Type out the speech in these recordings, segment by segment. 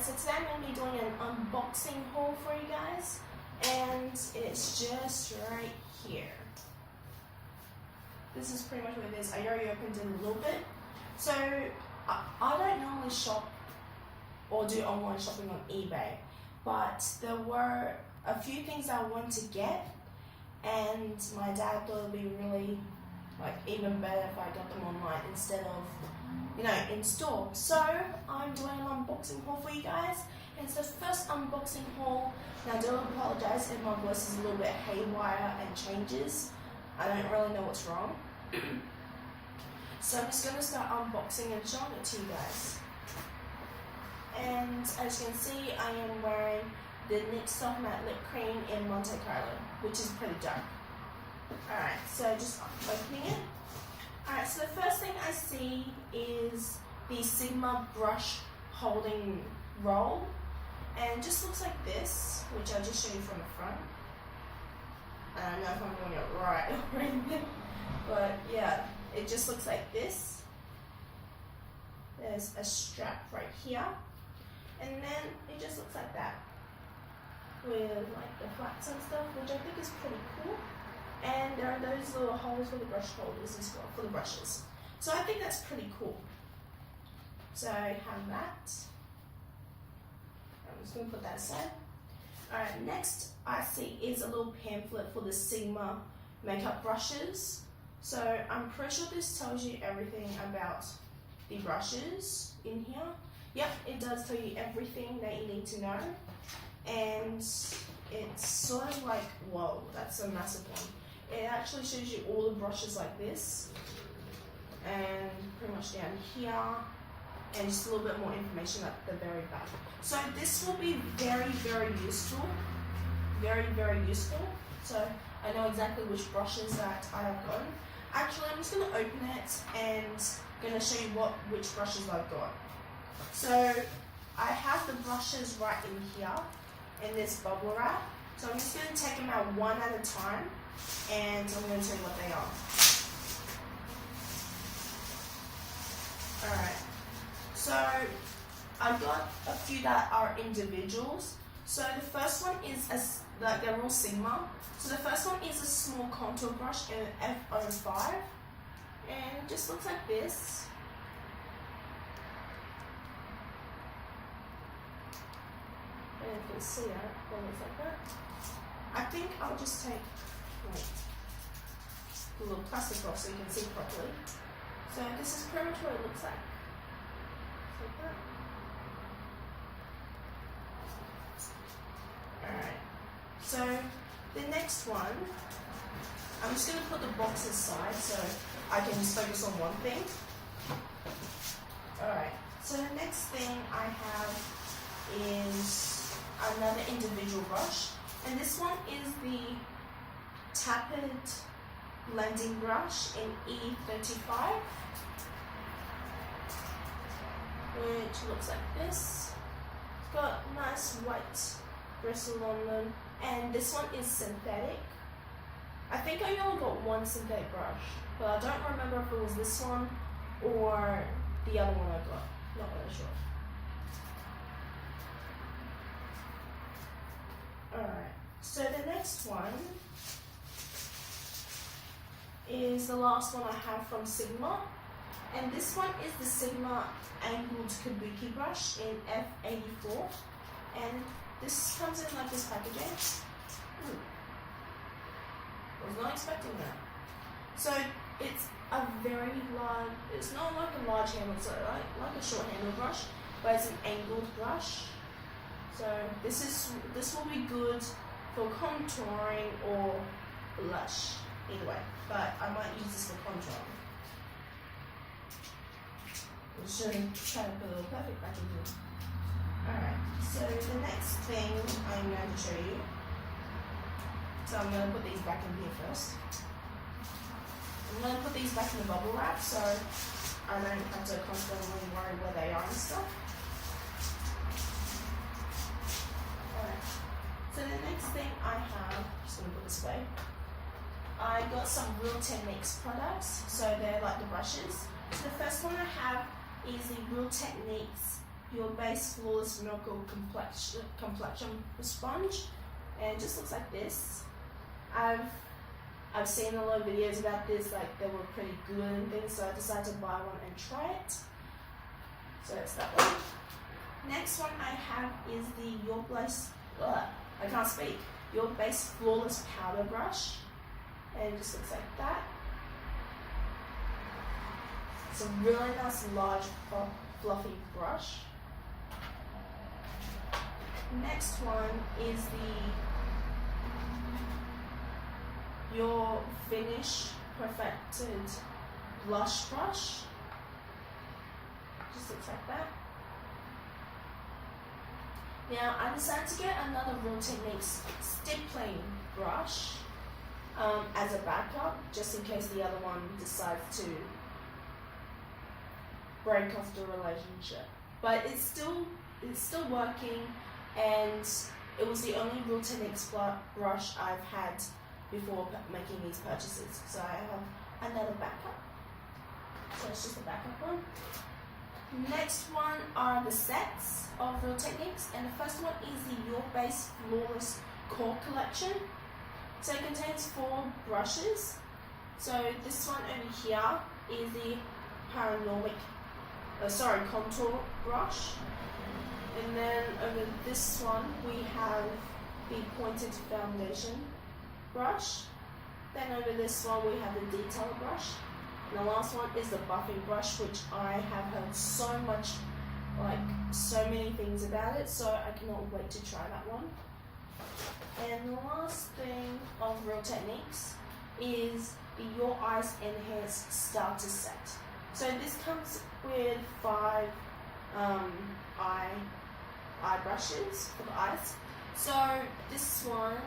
so today I'm going to be doing an unboxing haul for you guys, and it's just right here. This is pretty much what it is. I already opened it a little bit. So I don't normally shop or do online shopping on eBay, but there were a few things I wanted to get, and my dad thought it would be really even better if I got them online instead of in store. So I'm doing an unboxing haul for you guys, and it's the first unboxing haul. Now I do apologize if my voice is a little bit haywire and changes. I don't really know what's wrong. So I'm just going to start unboxing and showing it to you guys. And as you can see, I am wearing the NYX Soft Matte Lip Cream in Monte Carlo, which is pretty dark. Alright, so just opening it. Alright, so the first thing I see is the Sigma brush holding roll, and it just looks like this, which I'll just show you from the front. I don't know if I'm doing it right or anything, but yeah, it just looks like this. There's a strap right here, and then it just looks like that with the flats and stuff, which I think is pretty cool. And there are those little holes for the brush holders as well, for the brushes. So I think that's pretty cool. So I have that. I'm just going to put that aside. Alright, next I see is a little pamphlet for the Sigma makeup brushes. So I'm pretty sure this tells you everything about the brushes in here. Yep, it does tell you everything that you need to know. And it's sort of like, whoa, that's a massive one. It actually shows you all the brushes like this, and pretty much down here, and just a little bit more information at the very back. So this will be very, very useful. Very, very useful. So I know exactly which brushes that I have gotten. Actually, I'm just going to open it and going to show you which brushes I've got. So I have the brushes right in here in this bubble wrap. So I'm just going to take them out one at a time, and I'm going to tell you what they are. Alright, so I've got a few that are individuals. So the first one is they're all Sigma. So the first one is a small contour brush in F05, and it just looks like this. And you can see it, it looks like that. I think I'll just take the little plastic box so you can see properly. So this is pretty much what it looks like. Like that. Alright. So the next one, I'm just going to put the box aside so I can just focus on one thing. Alright. So the next thing I have is another individual brush. And this one is the Tapered blending brush in E35, which looks like this. It's got nice white bristle on them, and this one is synthetic. I think I only got one synthetic brush, but I don't remember if it was this one or the other one I got. Not really sure. Alright, so the next one is the last one I have from Sigma, and this one is the Sigma angled kabuki brush in F84, and this comes in like this packaging. Was not expecting that. So it's a very large, it's not like a large handle, it's like a short handle brush, but it's an angled brush. So this will be good for contouring or blush, either way. But I might use this for contouring. I'm just going to try to put a little perfect back in here. Alright, so the next thing I'm going to show you. So I'm going to put these back in here first. I'm going to put these back in the bubble wrap so I don't have to constantly worry where they are and stuff. So the next thing I have, just going to put this away, I got some Real Techniques products, so they're like the brushes. So the first one I have is the Real Techniques your base flawless miracle complexion sponge, and it just looks like this. I've seen a lot of videos about this, like they were pretty good and things, so I decided to buy one and try it. So that's that one. Next one I have is the Your Base Flawless Powder Brush, and it just looks like that. It's a really nice large fluffy brush. Next one is Your Finish Perfected Blush Brush. Just looks like that. Now I decided to get another Real Techniques stippling brush as a backup, just in case the other one decides to break off the relationship. But it's still working, and it was the only Real Techniques brush I've had before making these purchases. So I have another backup. So it's just a backup one. Next one are the sets of Real Techniques, and the first one is the Your Base Flawless Core Collection. So it contains 4 brushes. So this one over here is the contour brush, and then over this one we have the pointed foundation brush. Then over this one we have the detail brush. And the last one is the buffing brush, which I have heard so many things about it, so I cannot wait to try that one. And the last thing of Real Techniques is the Your Eyes Enhanced Starter Set. So this comes with 5 eye brushes for the eyes. So this one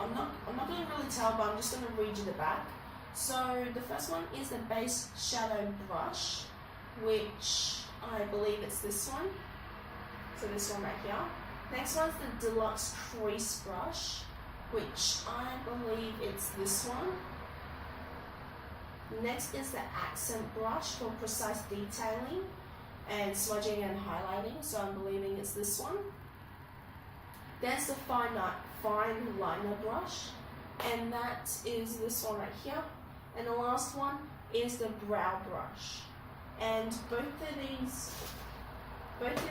I'm not going to really tell, but I'm just going to read you the back. So the first one is the base shadow brush, which I believe it's this one. So this one right here. Next one's the deluxe crease brush, which I believe it's this one. Next is the accent brush for precise detailing and smudging and highlighting, so I'm believing it's this one. There's the fine liner brush, and that is this one right here. And the last one is the brow brush. And both of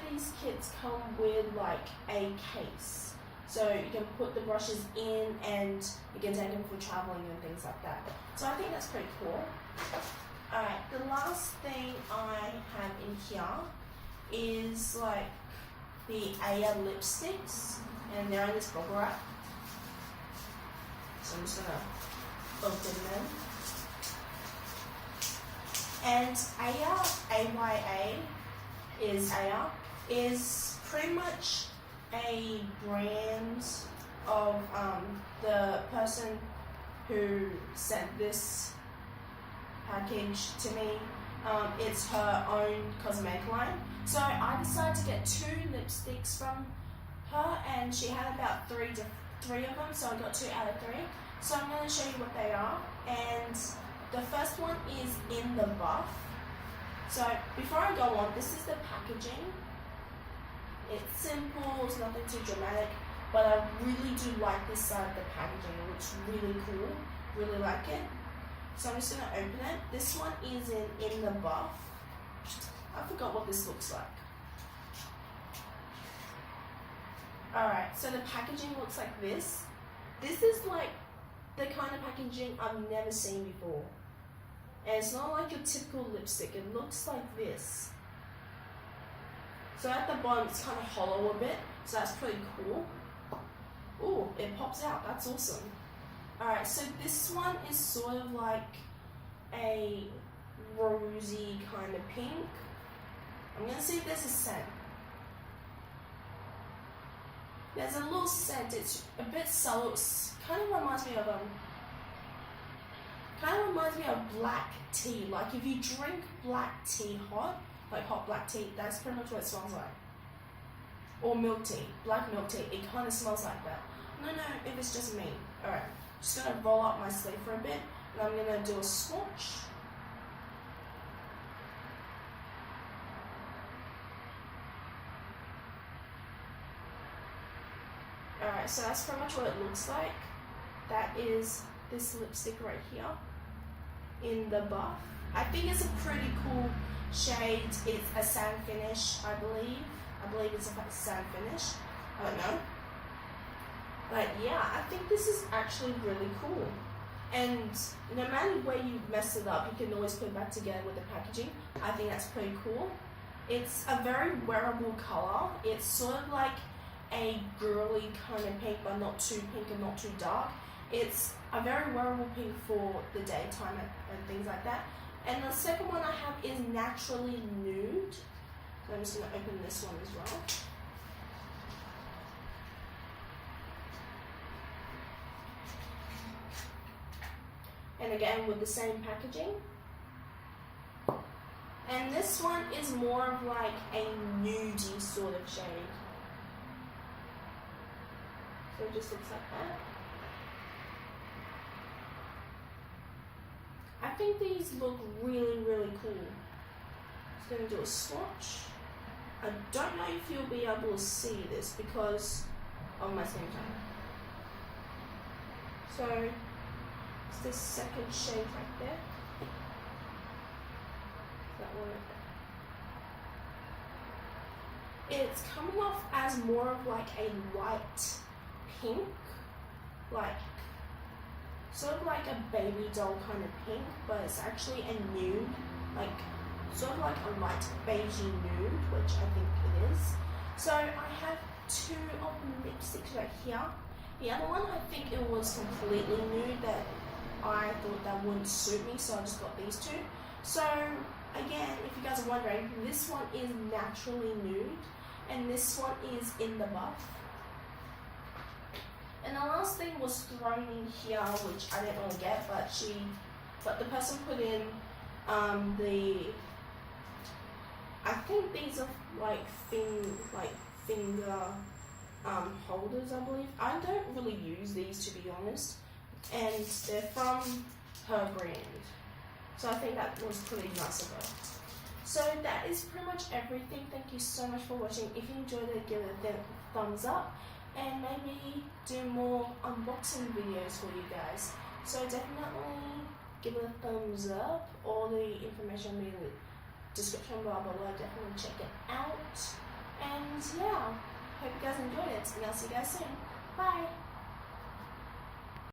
these kits come with like a case, so you can put the brushes in and you can take them for traveling and things like that. So I think that's pretty cool. Alright, the last thing I have in here is like the Aya lipsticks, and they're in this bubble wrap. So I'm just gonna open them. And Aya is pretty much a brand of the person who sent this package to me. It's her own cosmetic line. So I decided to get 2 lipsticks from her, and she had about 3 of them, so I got 2 out of 3. So I'm going to show you what they are. And the first one is in the buff. So before I go on, this is the packaging. It's simple, it's nothing too dramatic, but I really do like this side of the packaging. It looks really cool, really like it. So I'm just going to open it. This one is in the buff. I forgot what this looks like. Alright, so the packaging looks like this. This is like the kind of packaging I've never seen before. And it's not like your typical lipstick, it looks like this. So at the bottom it's kind of hollow a bit, so that's pretty cool. Ooh, it pops out, that's awesome. Alright, so this one is sort of like a rosy kind of pink. I'm going to see if there's a scent. There's a little scent, it's a bit subtle, it kind of reminds me of black tea. Like if you drink black tea hot, like hot black tea, that's pretty much what it smells like. Or milk tea, black milk tea, it kind of smells like that. No, if it's just me. Alright, just going to roll up my sleeve for a bit, and I'm going to do a swatch. Alright, so that's pretty much what it looks like. That is this lipstick right here in the buff. I think it's a pretty cool shade. It's a sand finish, I believe. I believe it's a sand finish. I don't know. But yeah, I think this is actually really cool. And no matter where you mess it up, you can always put it back together with the packaging. I think that's pretty cool. It's a very wearable color. It's sort of like a girly kind of pink, but not too pink and not too dark. It's a very wearable pink for the daytime and things like that. And the second one I have is naturally nude. So I'm just going to open this one as well. And again with the same packaging. And this one is more of like a nudie sort of shade. So it just looks like that. I think these look really, really cool. Just going to do a swatch. I don't know if you'll be able to see this because of my skin tone. So it's this second shade right there. That one right there. It's coming off as more of like a light pink, like sort of like a baby doll kind of pink, but it's actually a nude, like sort of like a light beigey nude, which I think it is. So I have two of the lipsticks right here. The other one, I think it was completely nude that I thought that wouldn't suit me, so I just got these two. So again, if you guys are wondering, this one is naturally nude and this one is in the buff. And the last thing was thrown in here, which I didn't really get, but the person put in I think these are like finger holders, I believe. I don't really use these, to be honest, and they're from her brand, so I think that was pretty nice of her. So that is pretty much everything. Thank you so much for watching. If you enjoyed it, give it a thumbs up and maybe do more unboxing videos for you guys. So definitely give it a thumbs up. All the information will be in the description blah blah blah. Definitely check it out. And yeah, hope you guys enjoyed it, and I'll see you guys soon. Bye.